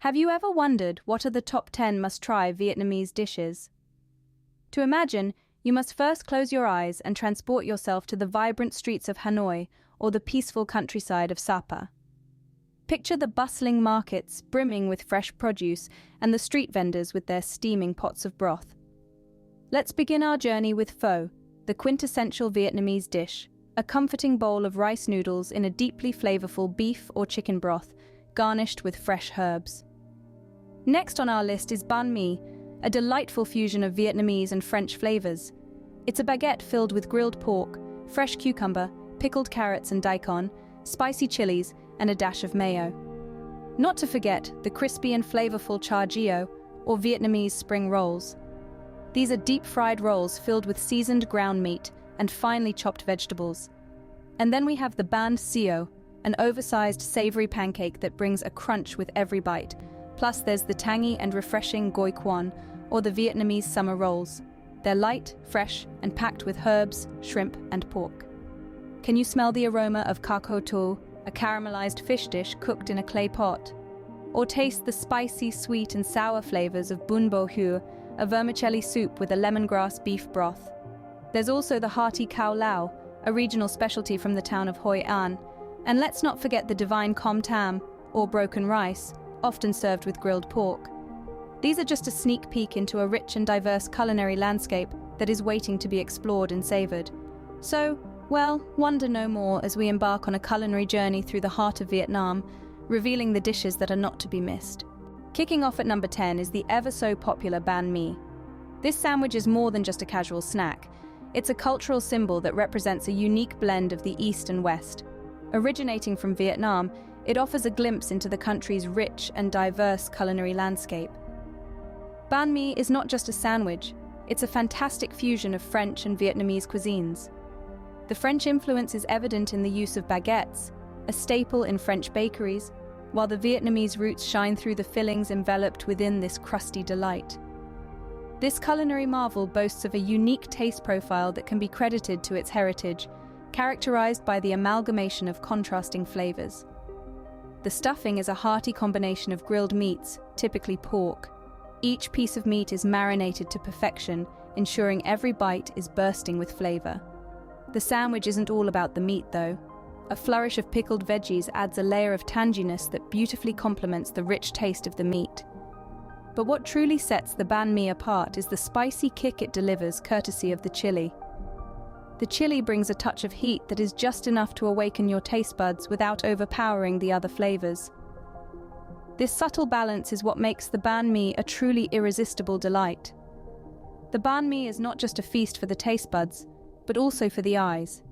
Have you ever wondered what are the top 10 must-try Vietnamese dishes? To imagine, you must first close your eyes and transport yourself to the vibrant streets of Hanoi or the peaceful countryside of Sapa. Picture the bustling markets brimming with fresh produce and the street vendors with their steaming pots of broth. Let's begin our journey with pho, the quintessential Vietnamese dish, a comforting bowl of rice noodles in a deeply flavorful beef or chicken broth, garnished with fresh herbs. Next on our list is bánh mì, a delightful fusion of Vietnamese and French flavors. It's a baguette filled with grilled pork, fresh cucumber, pickled carrots and daikon, spicy chilies, and a dash of mayo. Not to forget the crispy and flavorful char gio, or Vietnamese spring rolls. These are deep-fried rolls filled with seasoned ground meat and finely chopped vegetables. And then we have the bánh xèo, an oversized savory pancake that brings a crunch with every bite. Plus there's the tangy and refreshing goi quan, or the Vietnamese summer rolls. They're light, fresh, and packed with herbs, shrimp, and pork. Can you smell the aroma of ca co to, a caramelized fish dish cooked in a clay pot? Or taste the spicy, sweet, and sour flavors of bún bò hue, a vermicelli soup with a lemongrass beef broth. There's also the hearty khao lao, a regional specialty from the town of Hoi An. And let's not forget the divine com tam, or broken rice, often served with grilled pork. These are just a sneak peek into a rich and diverse culinary landscape that is waiting to be explored and savored. So, well, wonder no more as we embark on a culinary journey through the heart of Vietnam, revealing the dishes that are not to be missed. Kicking off at number 10 is the ever-so-popular bánh mì. This sandwich is more than just a casual snack. It's a cultural symbol that represents a unique blend of the East and West. Originating from Vietnam, it offers a glimpse into the country's rich and diverse culinary landscape. Bánh mì is not just a sandwich, it's a fantastic fusion of French and Vietnamese cuisines. The French influence is evident in the use of baguettes, a staple in French bakeries, while the Vietnamese roots shine through the fillings enveloped within this crusty delight. This culinary marvel boasts of a unique taste profile that can be credited to its heritage, characterized by the amalgamation of contrasting flavors. The stuffing is a hearty combination of grilled meats, typically pork. Each piece of meat is marinated to perfection, ensuring every bite is bursting with flavor. The sandwich isn't all about the meat, though. A flourish of pickled veggies adds a layer of tanginess that beautifully complements the rich taste of the meat. But what truly sets the bánh mì apart is the spicy kick it delivers courtesy of the chili. The chili brings a touch of heat that is just enough to awaken your taste buds without overpowering the other flavors. This subtle balance is what makes the bánh mì a truly irresistible delight. The bánh mì is not just a feast for the taste buds, but also for the eyes.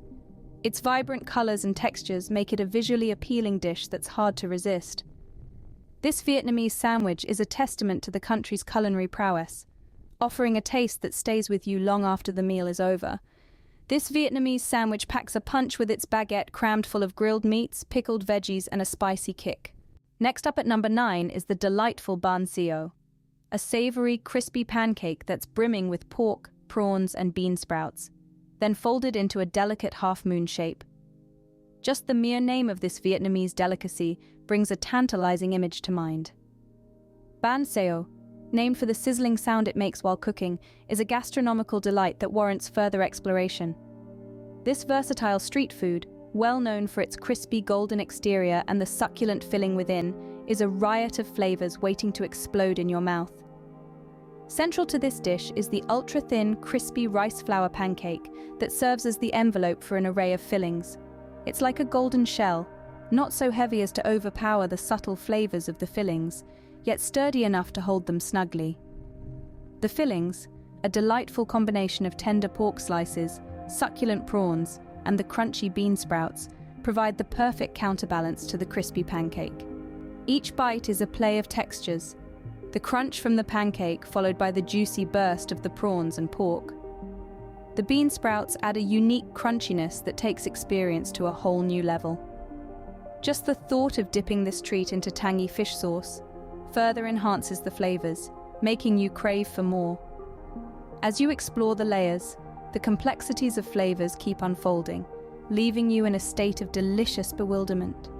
Its vibrant colors and textures make it a visually appealing dish that's hard to resist. This Vietnamese sandwich is a testament to the country's culinary prowess, offering a taste that stays with you long after the meal is over. This Vietnamese sandwich packs a punch with its baguette crammed full of grilled meats, pickled veggies, and a spicy kick. Next up at number 9 is the delightful bánh xèo, a savory, crispy pancake that's brimming with pork, prawns, and bean sprouts, then folded into a delicate half-moon shape. Just the mere name of this Vietnamese delicacy brings a tantalizing image to mind. Bánh xèo, named for the sizzling sound it makes while cooking, is a gastronomical delight that warrants further exploration. This versatile street food, well known for its crispy golden exterior and the succulent filling within, is a riot of flavors waiting to explode in your mouth. Central to this dish is the ultra-thin, crispy rice flour pancake that serves as the envelope for an array of fillings. It's like a golden shell, not so heavy as to overpower the subtle flavors of the fillings, yet sturdy enough to hold them snugly. The fillings, a delightful combination of tender pork slices, succulent prawns, and the crunchy bean sprouts, provide the perfect counterbalance to the crispy pancake. Each bite is a play of textures, the crunch from the pancake followed by the juicy burst of the prawns and pork. The bean sprouts add a unique crunchiness that takes experience to a whole new level. Just the thought of dipping this treat into tangy fish sauce further enhances the flavors, making you crave for more. As you explore the layers, the complexities of flavors keep unfolding, leaving you in a state of delicious bewilderment.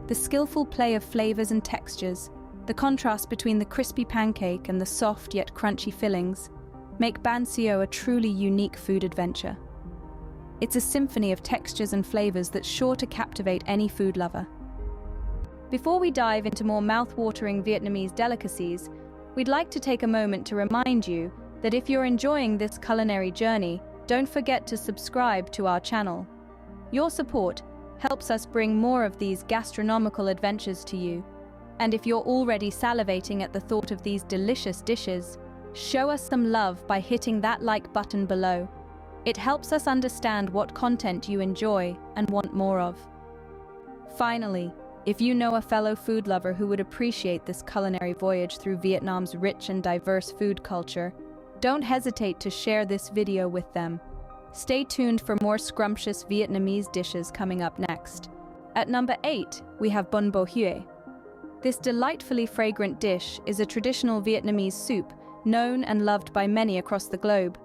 The skillful play of flavors and textures, The contrast between the crispy pancake and the soft yet crunchy fillings make bánh xèo a truly unique food adventure. It's a symphony of textures and flavors that's sure to captivate any food lover. Before we dive into more mouth-watering Vietnamese delicacies, we'd like to take a moment to remind you that if you're enjoying this culinary journey, don't forget to subscribe to our channel. Your support helps us bring more of these gastronomical adventures to you. And if you're already salivating at the thought of these delicious dishes, show us some love by hitting that like button below. It helps us understand what content you enjoy and want more of. Finally, if you know a fellow food lover who would appreciate this culinary voyage through Vietnam's rich and diverse food culture, don't hesitate to share this video with them. Stay tuned for more scrumptious Vietnamese dishes coming up next. At number 8, we have bún bò Huế. This delightfully fragrant dish is a traditional Vietnamese soup known and loved by many across the globe.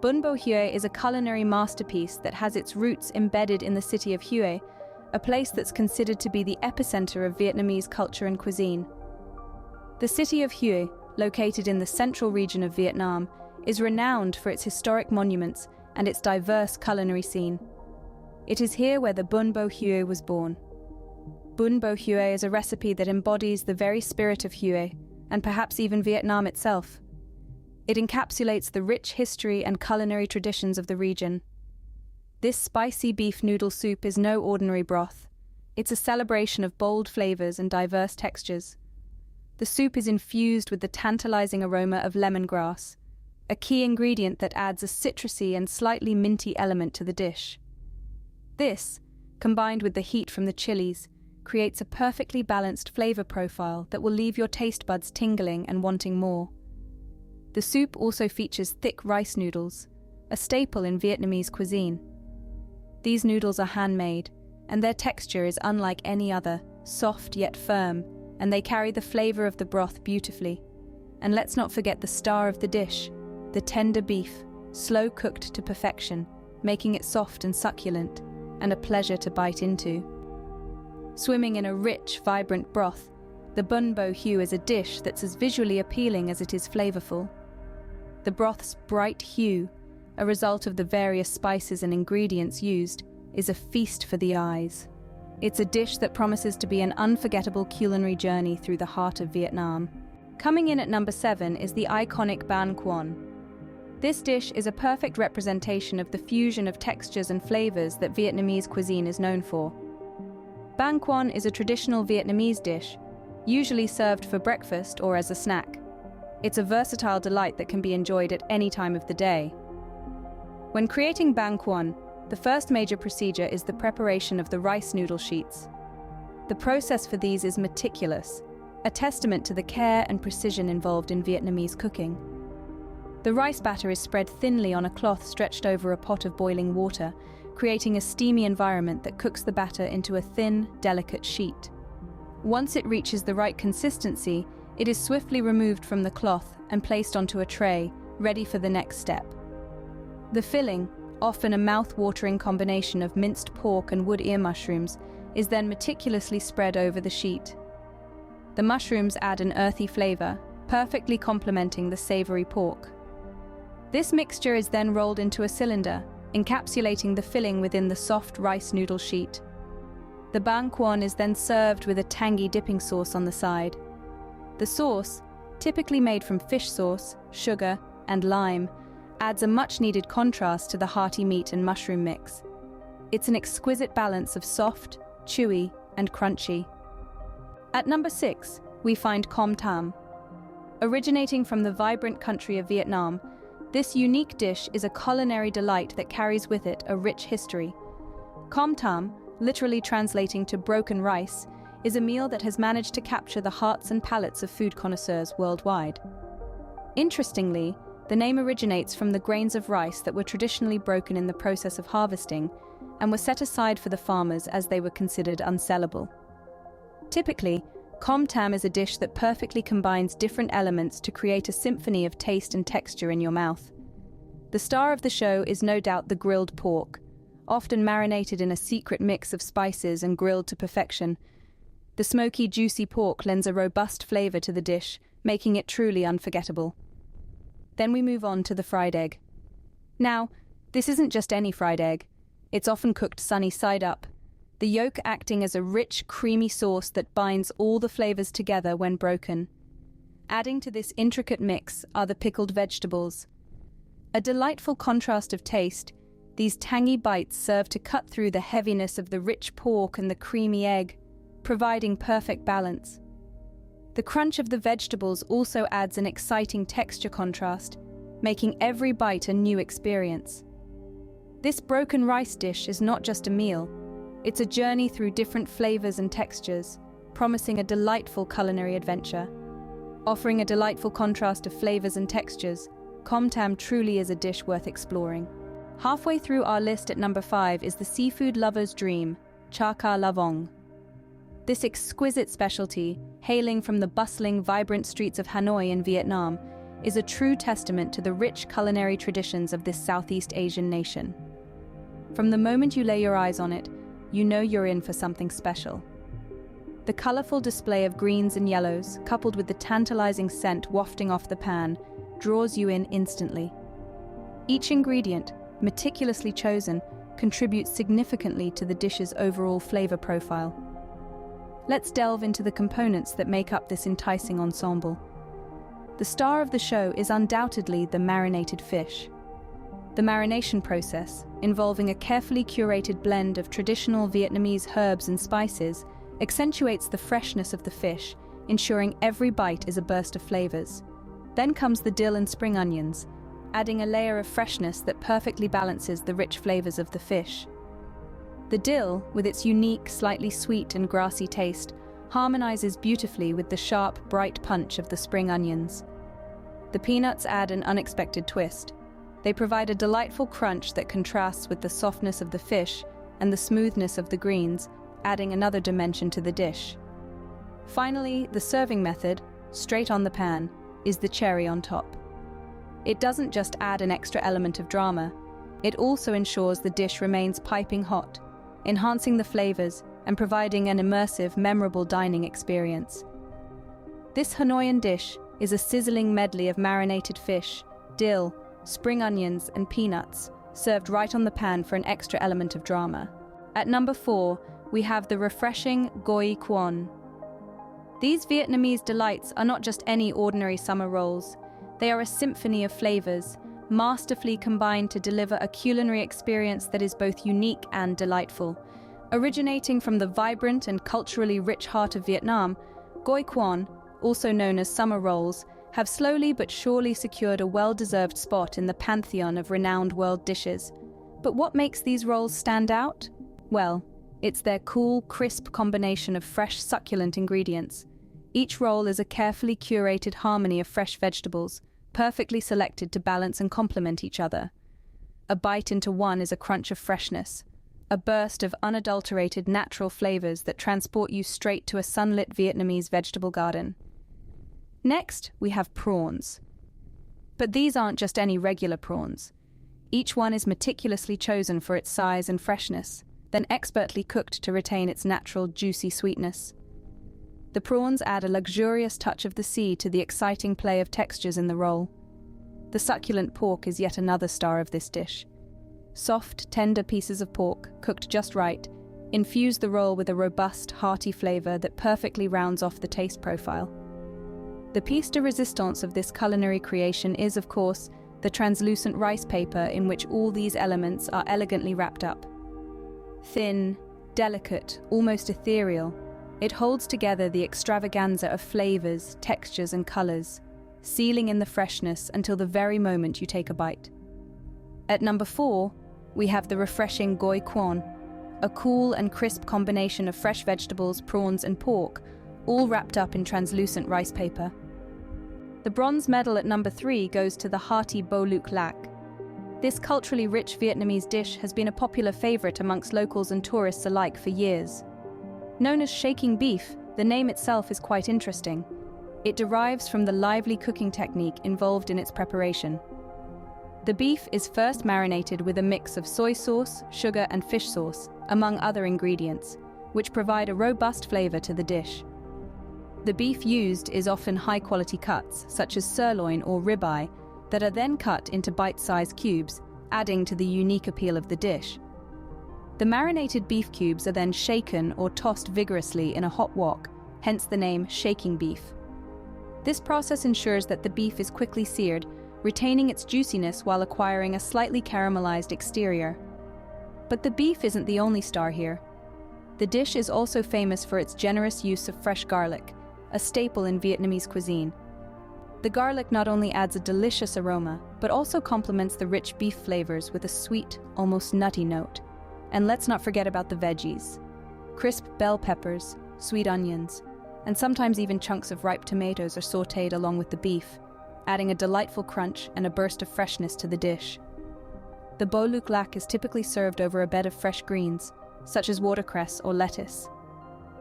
Bún bò Huế is a culinary masterpiece that has its roots embedded in the city of Huế, a place that's considered to be the epicenter of Vietnamese culture and cuisine. The city of Huế, located in the central region of Vietnam, is renowned for its historic monuments and its diverse culinary scene. It is here where the bún bò Huế was born. Bún bò Huế is a recipe that embodies the very spirit of Huế, and perhaps even Vietnam itself. It encapsulates the rich history and culinary traditions of the region. This spicy beef noodle soup is no ordinary broth. It's a celebration of bold flavors and diverse textures. The soup is infused with the tantalizing aroma of lemongrass, a key ingredient that adds a citrusy and slightly minty element to the dish. This, combined with the heat from the chilies, creates a perfectly balanced flavor profile that will leave your taste buds tingling and wanting more. The soup also features thick rice noodles, a staple in Vietnamese cuisine. These noodles are handmade, and their texture is unlike any other, soft yet firm, and they carry the flavor of the broth beautifully. And let's not forget the star of the dish, the tender beef, slow cooked to perfection, making it soft and succulent, and a pleasure to bite into. Swimming in a rich, vibrant broth, the bún bò Huế is a dish that's as visually appealing as it is flavorful. The broth's bright hue, a result of the various spices and ingredients used, is a feast for the eyes. It's a dish that promises to be an unforgettable culinary journey through the heart of Vietnam. Coming in at number 7 is the iconic bánh cuốn. This dish is a perfect representation of the fusion of textures and flavors that Vietnamese cuisine is known for. Bánh cuốn is a traditional Vietnamese dish, usually served for breakfast or as a snack. It's a versatile delight that can be enjoyed at any time of the day. When creating bánh cuốn, the first major procedure is the preparation of the rice noodle sheets. The process for these is meticulous, a testament to the care and precision involved in Vietnamese cooking. The rice batter is spread thinly on a cloth stretched over a pot of boiling water, creating a steamy environment that cooks the batter into a thin, delicate sheet. Once it reaches the right consistency, it is swiftly removed from the cloth and placed onto a tray, ready for the next step. The filling, often a mouth-watering combination of minced pork and wood ear mushrooms, is then meticulously spread over the sheet. The mushrooms add an earthy flavor, perfectly complementing the savory pork. This mixture is then rolled into a cylinder, encapsulating the filling within the soft rice noodle sheet. The bánh cuốn is then served with a tangy dipping sauce on the side. The sauce, typically made from fish sauce, sugar, and lime, adds a much-needed contrast to the hearty meat and mushroom mix. It's an exquisite balance of soft, chewy, and crunchy. At number 6, we find com tam. Originating from the vibrant country of Vietnam, this unique dish is a culinary delight that carries with it a rich history. Com tam, literally translating to broken rice, is a meal that has managed to capture the hearts and palates of food connoisseurs worldwide. Interestingly, the name originates from the grains of rice that were traditionally broken in the process of harvesting and were set aside for the farmers as they were considered unsellable. Typically, com tam is a dish that perfectly combines different elements to create a symphony of taste and texture in your mouth. The star of the show is no doubt the grilled pork, often marinated in a secret mix of spices and grilled to perfection. The smoky, juicy pork lends a robust flavor to the dish, making it truly unforgettable. Then we move on to the fried egg. Now, this isn't just any fried egg. It's often cooked sunny side up, the yolk acting as a rich, creamy sauce that binds all the flavors together when broken. Adding to this intricate mix are the pickled vegetables. A delightful contrast of taste, these tangy bites serve to cut through the heaviness of the rich pork and the creamy egg, providing perfect balance. The crunch of the vegetables also adds an exciting texture contrast, making every bite a new experience. This broken rice dish is not just a meal, it's a journey through different flavors and textures, promising a delightful culinary adventure. Offering a delightful contrast of flavors and textures, com tam truly is a dish worth exploring. Halfway through our list at number 5 is the seafood lover's dream, char ca lavong. This exquisite specialty, hailing from the bustling, vibrant streets of Hanoi in Vietnam, is a true testament to the rich culinary traditions of this Southeast Asian nation. From the moment you lay your eyes on it, you know you're in for something special. The colorful display of greens and yellows, coupled with the tantalizing scent wafting off the pan, draws you in instantly. Each ingredient, meticulously chosen, contributes significantly to the dish's overall flavor profile. Let's delve into the components that make up this enticing ensemble. The star of the show is undoubtedly the marinated fish. The marination process, involving a carefully curated blend of traditional Vietnamese herbs and spices, accentuates the freshness of the fish, ensuring every bite is a burst of flavors. Then comes the dill and spring onions, adding a layer of freshness that perfectly balances the rich flavors of the fish. The dill, with its unique, slightly sweet and grassy taste, harmonizes beautifully with the sharp, bright punch of the spring onions. The peanuts add an unexpected twist. They provide a delightful crunch that contrasts with the softness of the fish and the smoothness of the greens, adding another dimension to the dish. Finally, the serving method, straight on the pan, is the cherry on top. It doesn't just add an extra element of drama, it also ensures the dish remains piping hot, enhancing the flavors and providing an immersive, memorable dining experience. This Hanoian dish is a sizzling medley of marinated fish, dill, spring onions, and peanuts, served right on the pan for an extra element of drama. At number 4, we have the refreshing cuisine. These Vietnamese delights are not just any ordinary summer rolls. They are a symphony of flavors, masterfully combined to deliver a culinary experience that is both unique and delightful. Originating from the vibrant and culturally rich heart of Vietnam, cuisine, also known as summer rolls, have slowly but surely secured a well-deserved spot in the pantheon of renowned world dishes. But what makes these rolls stand out? Well, it's their cool, crisp combination of fresh, succulent ingredients. Each roll is a carefully curated harmony of fresh vegetables, perfectly selected to balance and complement each other. A bite into one is a crunch of freshness, a burst of unadulterated natural flavors that transport you straight to a sunlit Vietnamese vegetable garden. Next, we have prawns. But these aren't just any regular prawns. Each one is meticulously chosen for its size and freshness, then expertly cooked to retain its natural, juicy sweetness. The prawns add a luxurious touch of the sea to the exciting play of textures in the roll. The succulent pork is yet another star of this dish. Soft, tender pieces of pork, cooked just right, infuse the roll with a robust, hearty flavor that perfectly rounds off the taste profile. The piece de resistance of this culinary creation is, of course, the translucent rice paper in which all these elements are elegantly wrapped up. Thin, delicate, almost ethereal, it holds together the extravaganza of flavors, textures, and colors, sealing in the freshness until the very moment you take a bite. At number 4, we have the refreshing cuisine, a cool and crisp combination of fresh vegetables, prawns, and pork, all wrapped up in translucent rice paper. The bronze medal at number 3 goes to the hearty bo luk lak. This culturally rich Vietnamese dish has been a popular favorite amongst locals and tourists alike for years. Known as shaking beef, the name itself is quite interesting. It derives from the lively cooking technique involved in its preparation. The beef is first marinated with a mix of soy sauce, sugar, and fish sauce, among other ingredients, which provide a robust flavor to the dish. The beef used is often high-quality cuts, such as sirloin or ribeye, that are then cut into bite-sized cubes, adding to the unique appeal of the dish. The marinated beef cubes are then shaken or tossed vigorously in a hot wok, hence the name shaking beef. This process ensures that the beef is quickly seared, retaining its juiciness while acquiring a slightly caramelized exterior. But the beef isn't the only star here. The dish is also famous for its generous use of fresh garlic, a staple in Vietnamese cuisine. The garlic not only adds a delicious aroma, but also complements the rich beef flavors with a sweet, almost nutty note. And let's not forget about the veggies. Crisp bell peppers, sweet onions, and sometimes even chunks of ripe tomatoes are sautéed along with the beef, adding a delightful crunch and a burst of freshness to the dish. The bò luk lak is typically served over a bed of fresh greens, such as watercress or lettuce.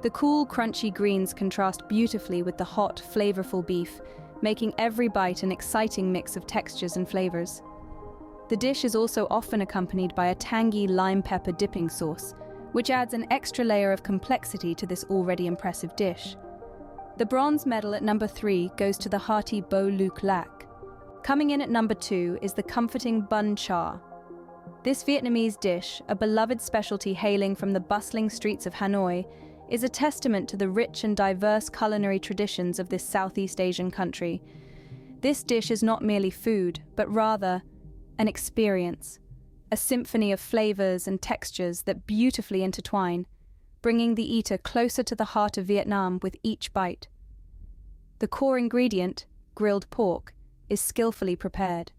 The cool, crunchy greens contrast beautifully with the hot, flavorful beef, making every bite an exciting mix of textures and flavors. The dish is also often accompanied by a tangy lime pepper dipping sauce, which adds an extra layer of complexity to this already impressive dish. The bronze medal at number 3 goes to the hearty bò luk lak. Coming in at number 2 is the comforting bun cha. This Vietnamese dish, a beloved specialty hailing from the bustling streets of Hanoi, is a testament to the rich and diverse culinary traditions of this Southeast Asian country. This dish is not merely food, but rather an experience, a symphony of flavors and textures that beautifully intertwine, bringing the eater closer to the heart of Vietnam with each bite. The core ingredient, grilled pork, is skillfully prepared.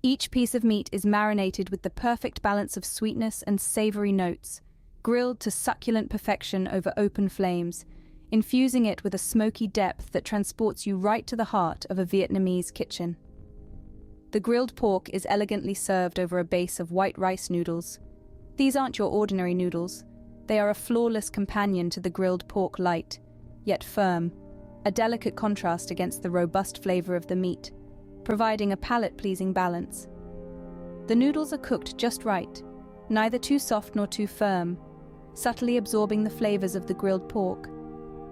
Each piece of meat is marinated with the perfect balance of sweetness and savory notes, grilled to succulent perfection over open flames, infusing it with a smoky depth that transports you right to the heart of a Vietnamese kitchen. The grilled pork is elegantly served over a base of white rice noodles. These aren't your ordinary noodles. They are a flawless companion to the grilled pork, light, yet firm, a delicate contrast against the robust flavor of the meat, providing a palate-pleasing balance. The noodles are cooked just right, neither too soft nor too firm, subtly absorbing the flavors of the grilled pork,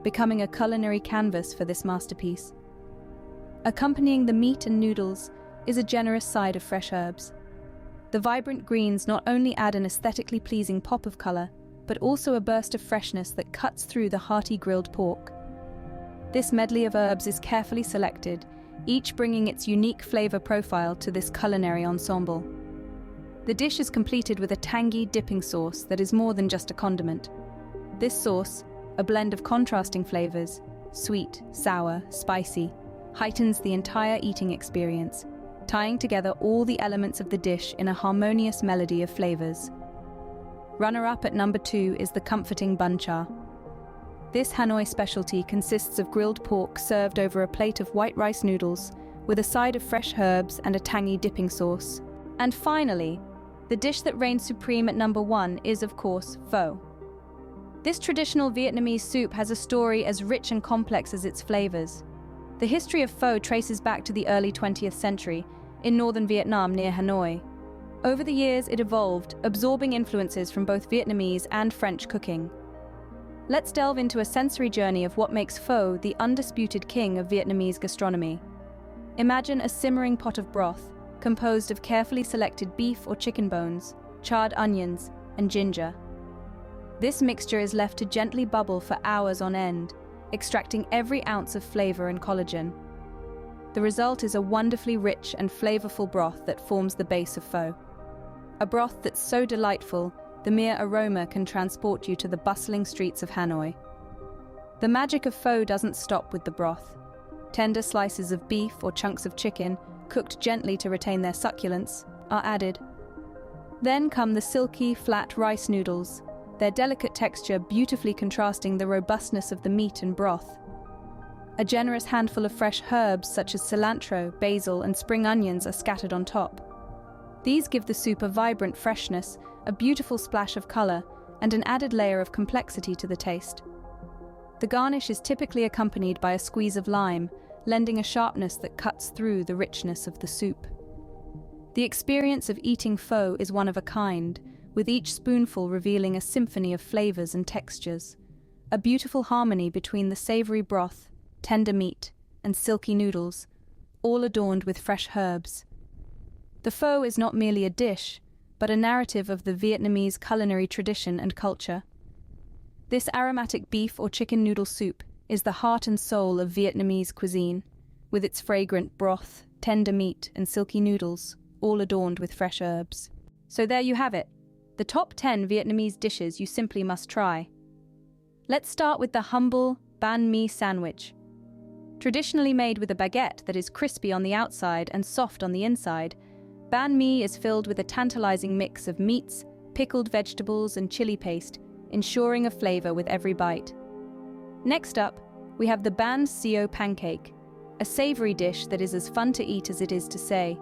becoming a culinary canvas for this masterpiece. Accompanying the meat and noodles is a generous side of fresh herbs. The vibrant greens not only add an aesthetically pleasing pop of color, but also a burst of freshness that cuts through the hearty grilled pork. This medley of herbs is carefully selected, each bringing its unique flavor profile to this culinary ensemble. The dish is completed with a tangy dipping sauce that is more than just a condiment. This sauce, a blend of contrasting flavors, sweet, sour, spicy, heightens the entire eating experience, tying together all the elements of the dish in a harmonious melody of flavors. Runner-up at number 2 is the comforting bun cha. This Hanoi specialty consists of grilled pork served over a plate of white rice noodles, with a side of fresh herbs and a tangy dipping sauce. And finally, the dish that reigns supreme at number 1 is, of course, pho. This traditional Vietnamese soup has a story as rich and complex as its flavors. The history of pho traces back to the early 20th century, in northern Vietnam near Hanoi. Over the years, it evolved, absorbing influences from both Vietnamese and French cooking. Let's delve into a sensory journey of what makes pho the undisputed king of Vietnamese gastronomy. Imagine a simmering pot of broth, composed of carefully selected beef or chicken bones, charred onions, and ginger. This mixture is left to gently bubble for hours on end, extracting every ounce of flavor and collagen. The result is a wonderfully rich and flavorful broth that forms the base of pho. A broth that's so delightful, the mere aroma can transport you to the bustling streets of Hanoi. The magic of pho doesn't stop with the broth. Tender slices of beef or chunks of chicken, cooked gently to retain their succulence, are added. Then come the silky, flat rice noodles, their delicate texture beautifully contrasting the robustness of the meat and broth. A generous handful of fresh herbs such as cilantro, basil, and spring onions are scattered on top. These give the soup a vibrant freshness, a beautiful splash of color, and an added layer of complexity to the taste. The garnish is typically accompanied by a squeeze of lime, lending a sharpness that cuts through the richness of the soup. The experience of eating pho is one of a kind, with each spoonful revealing a symphony of flavors and textures, a beautiful harmony between the savory broth, tender meat, and silky noodles, all adorned with fresh herbs. The pho is not merely a dish, but a narrative of the Vietnamese culinary tradition and culture. This aromatic beef or chicken noodle soup is the heart and soul of Vietnamese cuisine, with its fragrant broth, tender meat, and silky noodles, all adorned with fresh herbs. So there you have it, the top 10 Vietnamese dishes you simply must try. Let's start with the humble bánh mì sandwich. Traditionally made with a baguette that is crispy on the outside and soft on the inside, bánh mì is filled with a tantalizing mix of meats, pickled vegetables, and chili paste, ensuring a flavor with every bite. Next up, we have the bánh xèo pancake, a savory dish that is as fun to eat as it is to say.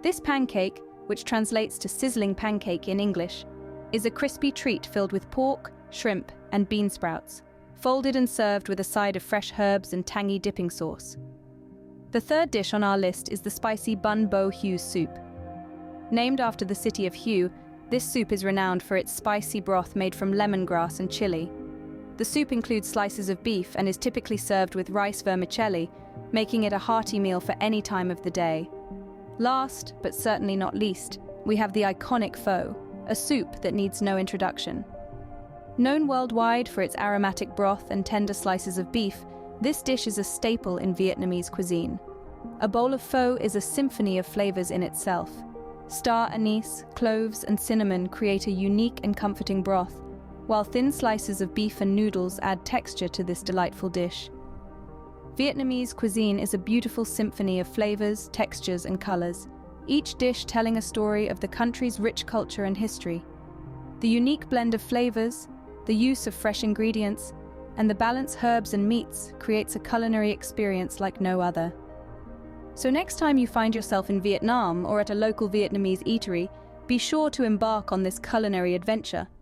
This pancake, which translates to sizzling pancake in English, is a crispy treat filled with pork, shrimp, and bean sprouts, folded and served with a side of fresh herbs and tangy dipping sauce. The third dish on our list is the spicy bun bo hue soup. Named after the city of Hue, this soup is renowned for its spicy broth made from lemongrass and chili. The soup includes slices of beef and is typically served with rice vermicelli, making it a hearty meal for any time of the day. Last, but certainly not least, we have the iconic pho, a soup that needs no introduction. Known worldwide for its aromatic broth and tender slices of beef, this dish is a staple in Vietnamese cuisine. A bowl of pho is a symphony of flavors in itself. Star anise, cloves, and cinnamon create a unique and comforting broth, while thin slices of beef and noodles add texture to this delightful dish. Vietnamese cuisine is a beautiful symphony of flavors, textures, and colors, each dish telling a story of the country's rich culture and history. The unique blend of flavors, the use of fresh ingredients, and the balanced herbs and meats creates a culinary experience like no other. So next time you find yourself in Vietnam or at a local Vietnamese eatery, be sure to embark on this culinary adventure.